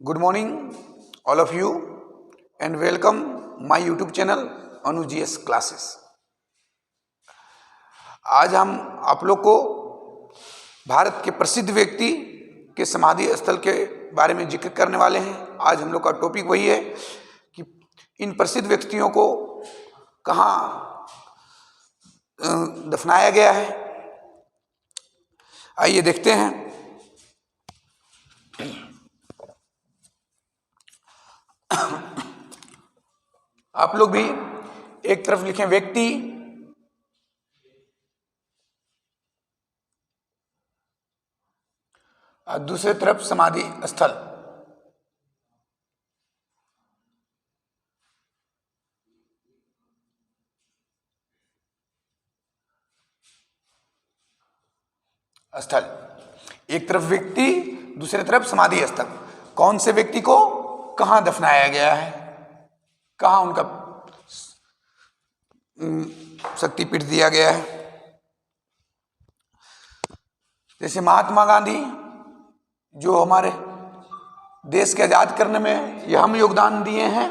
Good morning, all of you, and welcome my YouTube channel Anu GS classes. आज हम आप लोग को भारत के प्रसिद्ध व्यक्ति के समाधि स्थल के बारे में जिक्र करने वाले हैं। आज हम लोग का टॉपिक वही है कि इन प्रसिद्ध व्यक्तियों को कहाँ दफनाया गया है। आइए देखते हैं। आप लोग भी एक तरफ लिखें व्यक्ति, और दूसरी तरफ समाधि स्थल। स्थल, एक तरफ व्यक्ति, दूसरी तरफ समाधि स्थल। कौन से व्यक्ति को कहां दफनाया गया है, कहां उनका शक्तिपीठ दिया गया है। जैसे महात्मा गांधी, जो हमारे देश के आजाद करने में अहम योगदान दिए हैं।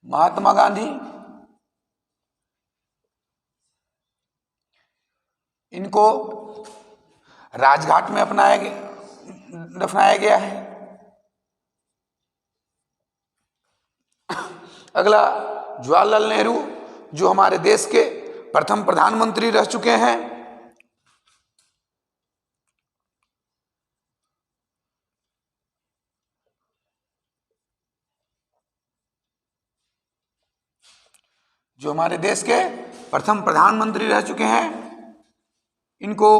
महात्मा गांधी, इनको राजघाट में दफनाया गया है। अगला जवाहरलाल नेहरू, जो हमारे देश के प्रथम प्रधानमंत्री रह चुके हैं। जो हमारे देश के प्रथम प्रधानमंत्री रह चुके हैं, इनको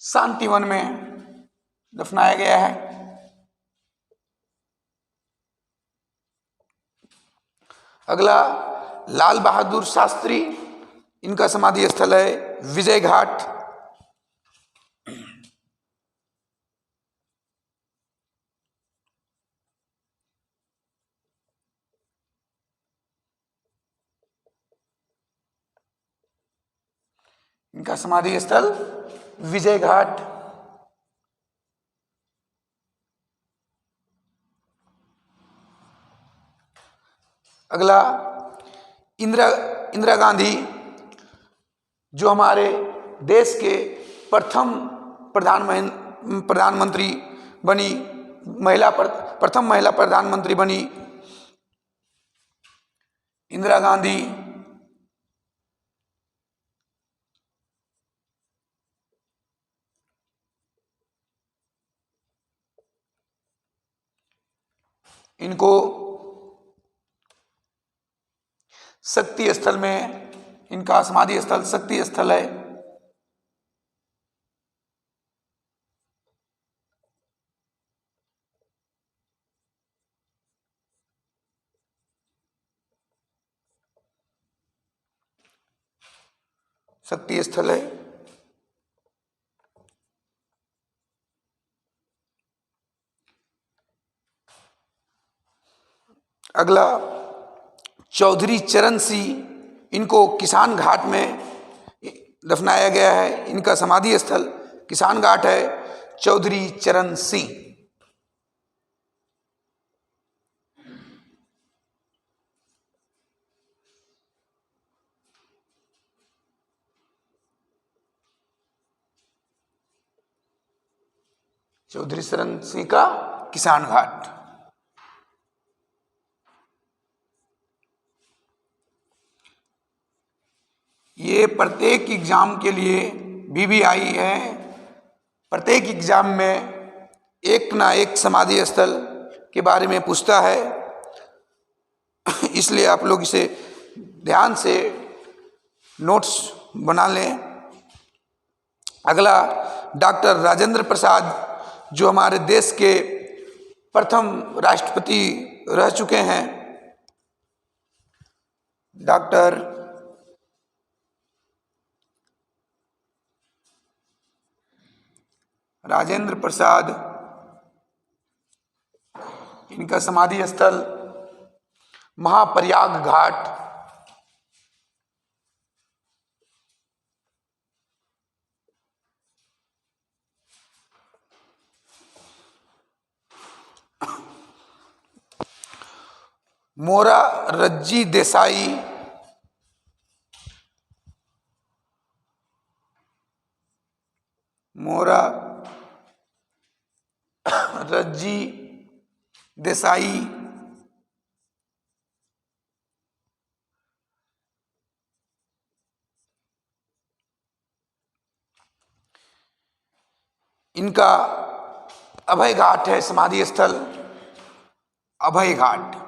शांतिवन में दफनाया गया है। अगला लाल बहादुर शास्त्री, इनका समाधि स्थल है विजय घाट। इनका समाधि स्थल विजय घाट। अगला इंदिरा गांधी, जो हमारे देश के प्रथम प्रधानमंत्री बनी, प्रथम महिला प्रधानमंत्री बनी इंदिरा गांधी। इनको शक्ति स्थल में, इनका समाधि स्थल शक्ति स्थल है। शक्ति स्थल है। अगला चौधरी चरण सिंह, इनको किसान घाट में दफनाया गया है। इनका समाधि स्थल किसान घाट है। चौधरी चरण सिंह। चौधरी चरण सिंह का किसान घाट। ये प्रत्येक एग्जाम के लिए VVI है। प्रत्येक एग्जाम में एक ना एक समाधि स्थल के बारे में पूछता है, इसलिए आप लोग इसे ध्यान से नोट्स बना लें। अगला डॉक्टर राजेंद्र प्रसाद, जो हमारे देश के प्रथम राष्ट्रपति रह चुके हैं। डॉक्टर राजेंद्र प्रसाद, इनका समाधि स्थल महाप्रयाग घाट। मोरारजी देसाई, मोरारजी देसाई, इनका अभय घाट है समाधि स्थल, अभय घाट।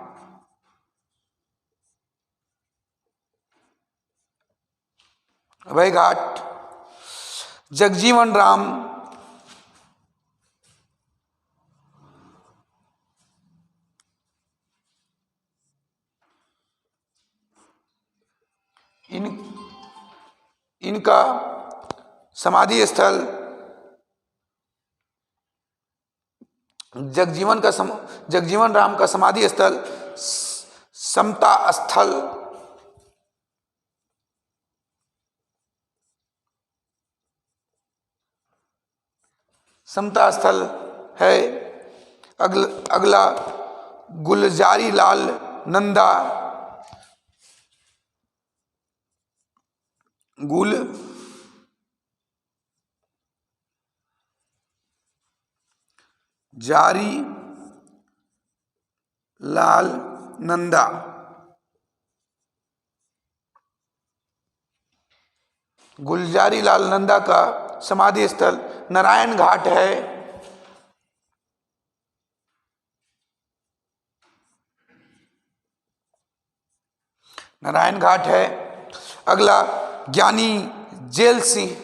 अभय घाट। जगजीवन राम, इनका समाधि स्थल जगजीवन राम का समाधि स्थल समता स्थल, समता स्थल है। अगला गुलजारी लाल नंदा, जारी लाल नंदा। गुलजारी लाल नंदा का समाधि स्थल नारायण घाट है। नारायण घाट है। अगला ज्ञानी जेल सिंह,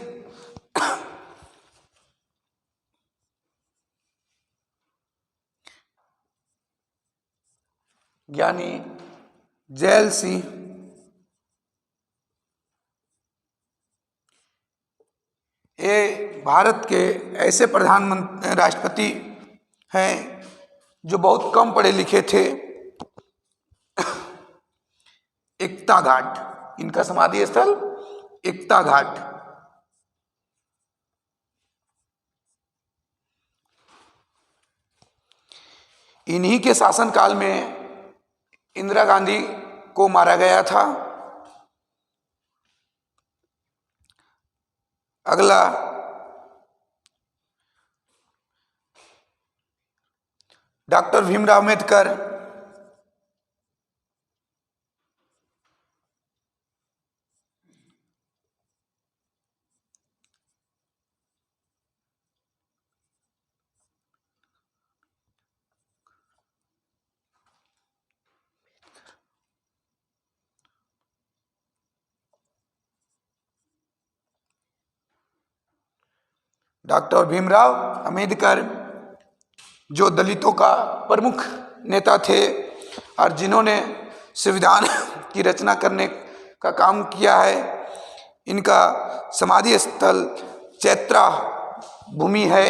ज्ञानी जैल सिंह, ये भारत के ऐसे प्रधानमंत्री राष्ट्रपति हैं जो बहुत कम पढ़े लिखे थे। एकता घाट इनका समाधि स्थल, एकता घाट। इन्हीं के शासनकाल में इंदिरा गांधी को मारा गया था। अगला डॉक्टर भीमराव अंबेडकर, डॉक्टर भीमराव अंबेडकर जो दलितों का प्रमुख नेता थे और जिन्होंने संविधान की रचना करने का काम किया है। इनका समाधि स्थल चैत्रा भूमि है।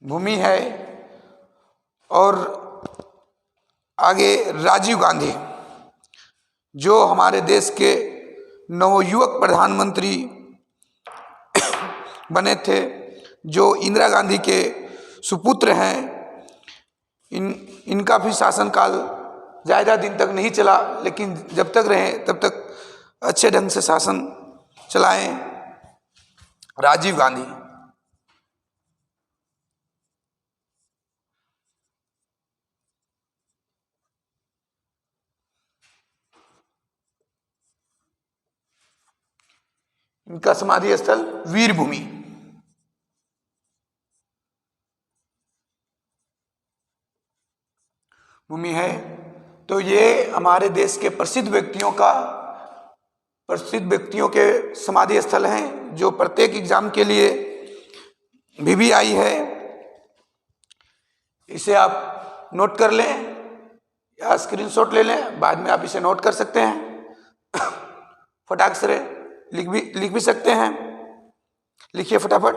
भूमि है। और आगे राजीव गांधी जो हमारे देश के नवयुवक प्रधानमंत्री बने थे, जो इंदिरा गांधी के सुपुत्र हैं। इनका भी शासनकाल ज़्यादा दिन तक नहीं चला, लेकिन जब तक रहे तब तक अच्छे ढंग से शासन चलाएं। राजीव गांधी। इनका समाधि स्थल वीरभूमि। भूमि है। तो ये हमारे देश के प्रसिद्ध व्यक्तियों के समाधि स्थल हैं, जो प्रत्येक एग्जाम के लिए VVI है। इसे आप नोट कर लें या स्क्रीनशॉट ले लें, बाद में आप इसे नोट कर सकते हैं। फटाक से लिख भी सकते हैं। लिखिए फटाफट।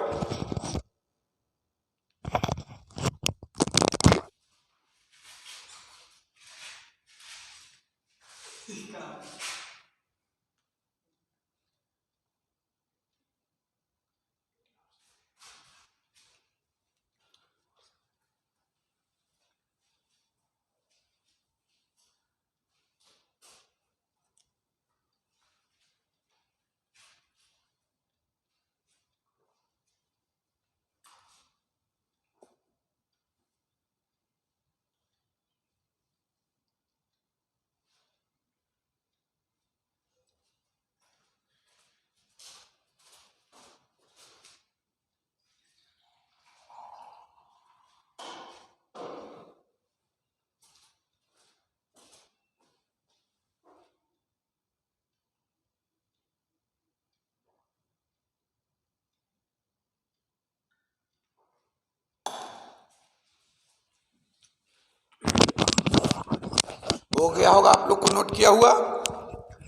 हो गया होगा आप लोग को नोट किया हुआ।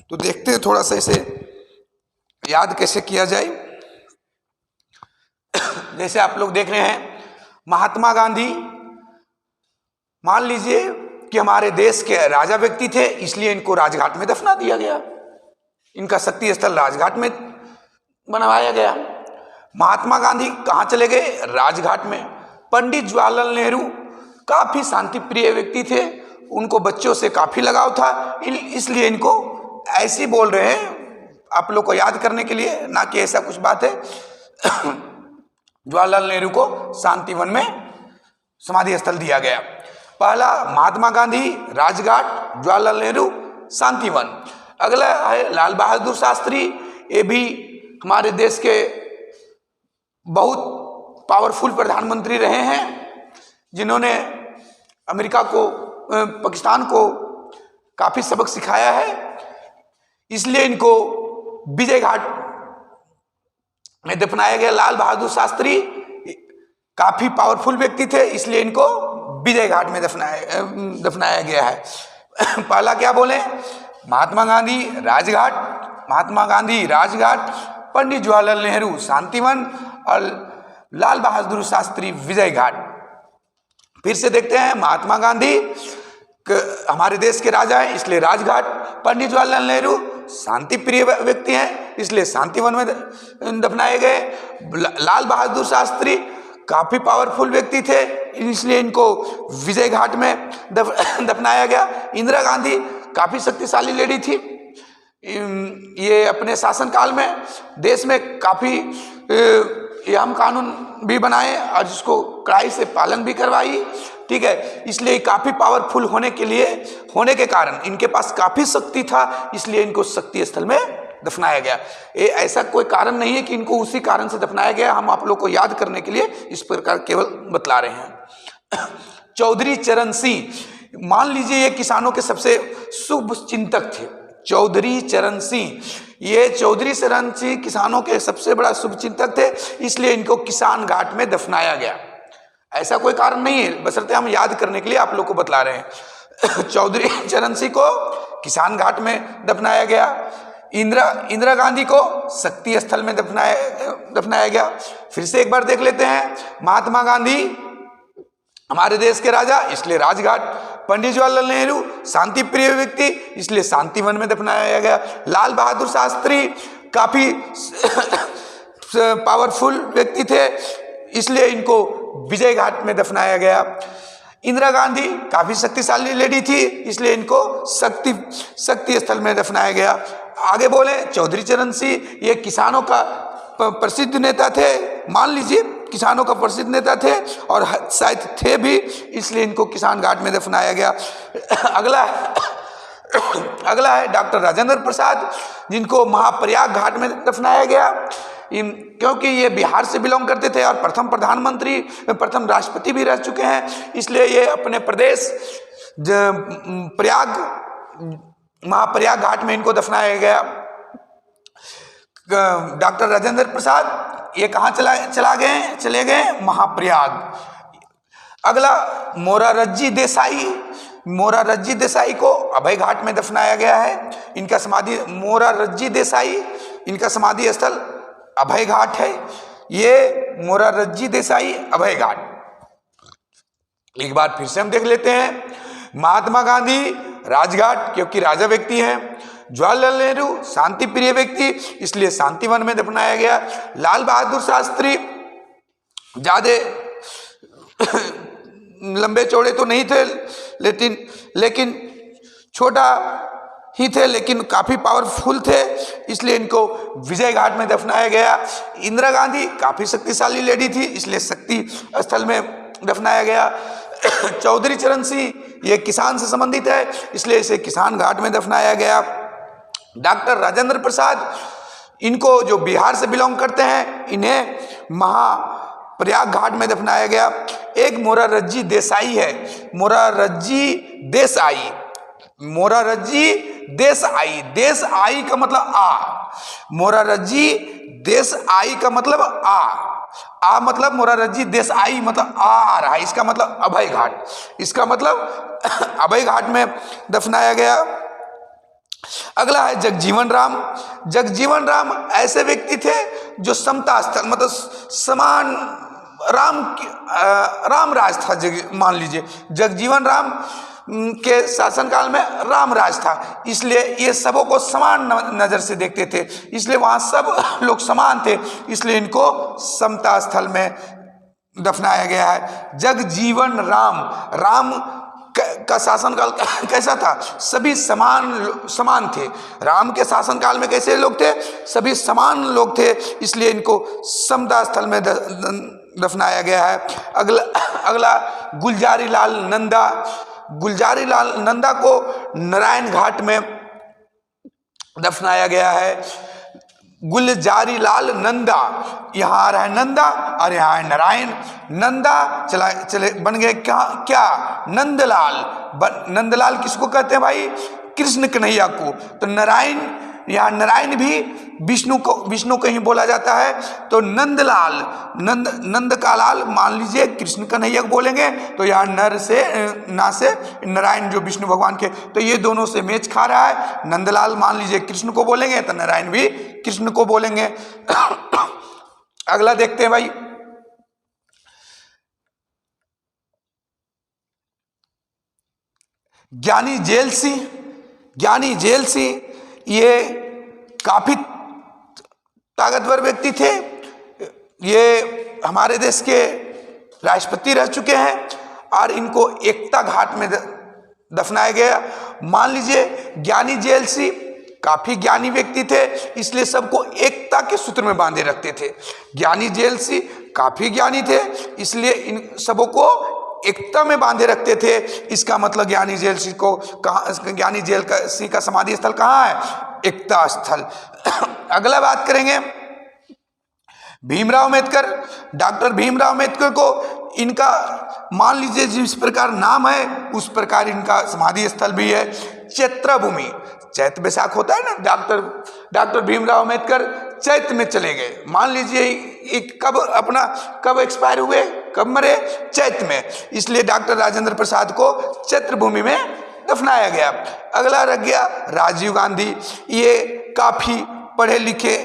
तो देखते हैं थोड़ा सा इसे याद कैसे किया जाए। जैसे आप लोग देख रहे हैं, महात्मा गांधी मान लीजिए कि हमारे देश के राजा व्यक्ति थे, इसलिए इनको राजघाट में दफना दिया गया। इनका शक्ति स्थल राजघाट में बनवाया गया। महात्मा गांधी कहाँ चले गए? राजघाट में। पंडित जवाहरलाल नेहरू काफी शांति प्रिय व्यक्ति थे, उनको बच्चों से काफी लगाव था, इसलिए इनको ऐसे ही बोल रहे हैं आप लोग को याद करने के लिए, ना कि ऐसा कुछ बात है। जवाहरलाल नेहरू को शांतिवन में समाधि स्थल दिया गया। पहला महात्मा गांधी राजघाट, जवाहरलाल नेहरू शांतिवन। अगला है लाल बहादुर शास्त्री। ये भी हमारे देश के बहुत पावरफुल प्रधानमंत्री रहे हैं, जिन्होंने अमेरिका को, पाकिस्तान को काफी सबक सिखाया है, इसलिए इनको विजय घाट में दफनाया गया। लाल बहादुर शास्त्री काफी पावरफुल व्यक्ति थे, इसलिए इनको विजय घाट में दफनाया गया है। पहला क्या बोले? महात्मा गांधी राजघाट, महात्मा गांधी राजघाट, पंडित जवाहरलाल नेहरू शांतिवन और लाल बहादुर शास्त्री विजय घाट। फिर से देखते हैं, महात्मा गांधी हमारे देश के राजा हैं, इसलिए राजघाट। पंडित जवाहरलाल नेहरू शांति प्रिय व्यक्ति हैं, इसलिए शांतिवन में दफनाए गए। लाल बहादुर शास्त्री काफी पावरफुल व्यक्ति थे, इसलिए इनको विजय घाट में दफनाया गया। इंदिरा गांधी काफी शक्तिशाली लेडी थी, ये अपने शासनकाल में देश में काफी अहम कानून भी बनाए और जिसको कड़ाई से पालन भी करवाई, ठीक है। इसलिए काफी पावरफुल होने के कारण इनके पास काफी शक्ति था, इसलिए इनको शक्ति स्थल में दफनाया गया। ये ऐसा कोई कारण नहीं है कि इनको उसी कारण से दफनाया गया, हम आप लोग को याद करने के लिए इस प्रकार केवल बतला रहे हैं। चौधरी चरण सिंह, मान लीजिए ये किसानों के सबसे शुभ चिंतक थे। चौधरी चरण सिंह, ये चौधरी चरण सिंह किसानों के सबसे बड़ा शुभ चिंतक थे, इसलिए इनको किसान घाट में दफनाया गया। ऐसा कोई कारण नहीं है, बशर्ते हम याद करने के लिए आप लोग को बतला रहे हैं। चौधरी चरण सिंह को किसान घाट में दफनाया गया। इंदिरा गांधी को शक्ति स्थल में दफनाया गया। फिर से एक बार देख लेते हैं, महात्मा गांधी हमारे देश के राजा, इसलिए राजघाट। पंडित जवाहरलाल नेहरू शांति प्रिय व्यक्ति, इसलिए शांतिवन में दफनाया गया। लाल बहादुर शास्त्री काफी पावरफुल व्यक्ति थे, इसलिए इनको विजय घाट में दफनाया गया। इंदिरा गांधी काफी शक्तिशाली लेडी थी, इसलिए इनको शक्ति स्थल में दफनाया गया। आगे बोले चौधरी चरण सिंह, ये किसानों का प्रसिद्ध नेता थे, मान लीजिए किसानों का प्रसिद्ध नेता थे और शायद थे भी, इसलिए इनको किसान घाट में दफनाया गया। अगला है डॉक्टर राजेंद्र प्रसाद, जिनको महाप्रयाग घाट में दफनाया गया, क्योंकि ये बिहार से बिलोंग करते थे और प्रथम प्रधानमंत्री, प्रथम राष्ट्रपति भी रह चुके हैं, इसलिए ये अपने प्रदेश महाप्रयाग घाट में इनको दफनाया गया। डॉक्टर राजेंद्र प्रसाद ये कहाँ चले गए? महाप्रयाग। अगला मोरारजी देसाई को अभय घाट में दफनाया गया है। इनका समाधि मोरारजी देसाई, इनका समाधि स्थल अभय घाट है। ये मोरारजी देसाई अभय घाट। एक बार फिर से हम देख लेते हैं, महात्मा गांधी राजघाट, क्योंकि राजा व्यक्ति हैं। जवाहरलाल नेहरू शांति प्रिय व्यक्ति, इसलिए शांतिवन में दफनाया गया। लाल बहादुर शास्त्री ज्यादा लंबे चौड़े तो नहीं थे, लेकिन छोटा ही थे, लेकिन काफी पावरफुल थे, इसलिए इनको विजय घाट में दफनाया गया। इंदिरा गांधी काफी शक्तिशाली लेडी थी, इसलिए शक्ति स्थल में दफनाया गया। चौधरी चरण सिंह ये किसान से संबंधित है, इसलिए इसे किसान घाट में दफनाया गया। डॉक्टर राजेंद्र प्रसाद, इनको जो बिहार से बिलोंग करते हैं, इन्हें महाप्रयाग घाट में दफनाया गया। एक मोरारजी देसाई है, मोरारजी देसाई, देसाई का मतलब आ, मोरारजी देसाई का मतलब आ, आ मतलब मोरारजी देसाई मतलब आ रहा है, इसका मतलब अभय घाट, इसका मतलब अभय घाट में दफनाया गया। अगला है जगजीवन राम। जगजीवन राम ऐसे व्यक्ति थे जो समता स्थल मतलब समान राम राज था। मान लीजिए जगजीवन राम के शासनकाल में राम राज था, इसलिए ये सबों को समान नजर से देखते थे, इसलिए वहां सब लोग समान थे, इसलिए इनको समता स्थल में दफनाया गया है। जगजीवन राम, राम का शासनकाल कैसा था? सभी समान थे। राम के शासनकाल में कैसे लोग थे? सभी समान लोग थे, इसलिए इनको समता स्थल में दफनाया गया है। अगला गुलजारी लाल नंदा। गुलजारी लाल नंदा को नारायण घाट में दफनाया गया है। गुलजारी लाल नंदा, यहाँ आ रहा है नंदा और यहाँ है नारायण। नंदा चले बन गए क्या नंदलाल। नंदलाल किसको कहते हैं भाई? कृष्ण कन्हैया को। तो नारायण, यहाँ नारायण भी विष्णु को ही बोला जाता है। तो नंदलाल, नंद का लाल मान लीजिए कृष्ण कन्हैया को बोलेंगे, तो यहाँ नर से ना से नारायण जो विष्णु भगवान के, तो ये दोनों से मैच खा रहा है। नंदलाल मान लीजिए कृष्ण को बोलेंगे तो नारायण भी कृष्ण को बोलेंगे। अगला देखते हैं भाई, ज्ञानी जेल सिंह। ज्ञानी जेल सिंह ये काफी ताकतवर व्यक्ति थे। ये हमारे देश के राष्ट्रपति रह चुके हैं और इनको एकता घाट में दफनाया गया। मान लीजिए ज्ञानी जेल सिंह काफी ज्ञानी व्यक्ति थे, इसलिए सबको एकता के सूत्र में बांधे रखते थे। ज्ञानी जेल सिंह काफी ज्ञानी थे, इसलिए इन सबों को एकता में बांधे रखते थे। इसका मतलब ज्ञानी जेल सिंह को ज्ञानी जेल सिंह का समाधि स्थल कहाँ है? एकता स्थल। अगला बात करेंगे भीमराव अम्बेडकर। डॉक्टर भीमराव अम्बेडकर को इनका मान लीजिए जिस प्रकार नाम है उस प्रकार इनका समाधि स्थल भी है। चैत्र भूमि, चैत्र बैसाख होता है ना, डॉक्टर भीमराव अम्बेडकर चैत्र में चले गए। मान लीजिए कब एक्सपायर हुए, कब मरे? चैत्र में, इसलिए डॉक्टर राजेंद्र प्रसाद को चैत्र भूमि में दफनाया गया। अगला रह गया राजीव गांधी। ये काफी पढ़े लिखे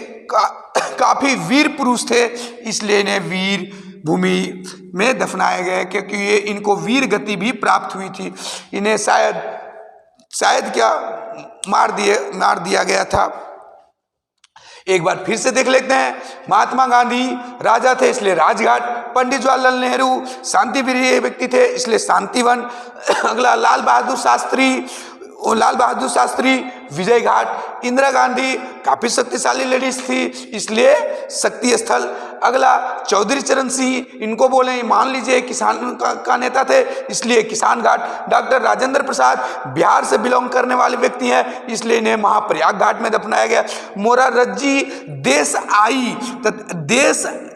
काफी वीर पुरुष थे, इसलिए इन्हें वीर भूमि में दफनाया गया, क्योंकि ये इनको वीर गति भी प्राप्त हुई थी। इन्हें शायद क्या मार दिया गया था। एक बार फिर से देख लेते हैं। महात्मा गांधी राजा थे, इसलिए राजघाट। पंडित जवाहरलाल नेहरू शांति प्रिय व्यक्ति थे, इसलिए शांतिवन। अगला लाल बहादुर शास्त्री विजय घाट। इंदिरा गांधी काफी शक्तिशाली लेडीज थी, इसलिए शक्ति स्थल। अगला चौधरी चरण सिंह, इनको बोले मान लीजिए किसान का नेता थे, इसलिए किसान घाट। डॉक्टर राजेंद्र प्रसाद बिहार से बिलोंग करने वाले व्यक्ति हैं, इसलिए इन्हें महाप्रयाग घाट में दफनाया गया। मोरारजी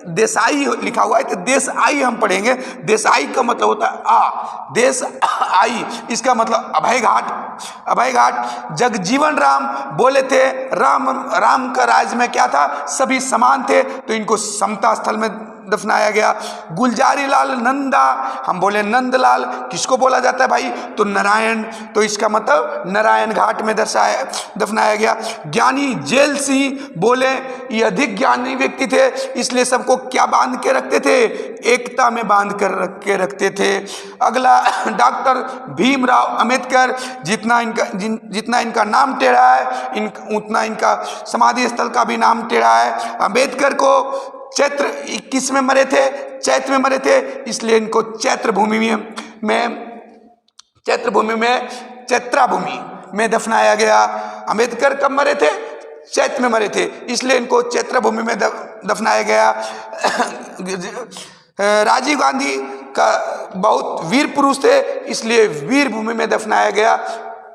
देसाई लिखा हुआ है, तो देसाई हम पढ़ेंगे। देसाई का मतलब होता है देसाई, इसका मतलब अभय घाट। जगजीवन राम बोले थे राम का राज में क्या था? सभी समान थे, तो इनको समता स्थल में दफनाया गया। गुलजारी लाल नंदा, हम बोले नंदलाल, किसको बोला जाता है भाई? तो नारायण, तो इसका मतलब नारायण घाट में दफनाया गया। ज्ञानी जेल सिंह बोले ये अधिक ज्ञानी व्यक्ति थे, इसलिए सबको क्या बांध के रखते थे? एकता में बांध कर रखते थे। अगला डॉक्टर भीमराव अम्बेडकर, जितना इनका नाम टेढ़ा है उतना इनका समाधि स्थल का भी नाम टेढ़ा है। अम्बेडकर को चैत्र 21 में मरे थे, इसलिए इनको चैत्रा भूमि में दफनाया गया। अम्बेडकर कब मरे थे? चैत्र में मरे थे, इसलिए इनको चैत्रा भूमि में दफनाया गया। राजीव गांधी का बहुत वीर पुरुष थे, इसलिए वीर भूमि में दफनाया गया।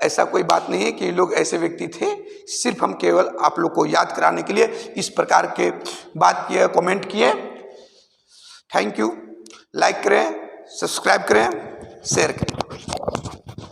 ऐसा कोई बात नहीं है कि ये लोग ऐसे व्यक्ति थे, सिर्फ हम केवल आप लोग को याद कराने के लिए इस प्रकार के बात किए, कमेंट किए। Thank you. लाइक करें, सब्सक्राइब करें, शेयर करें।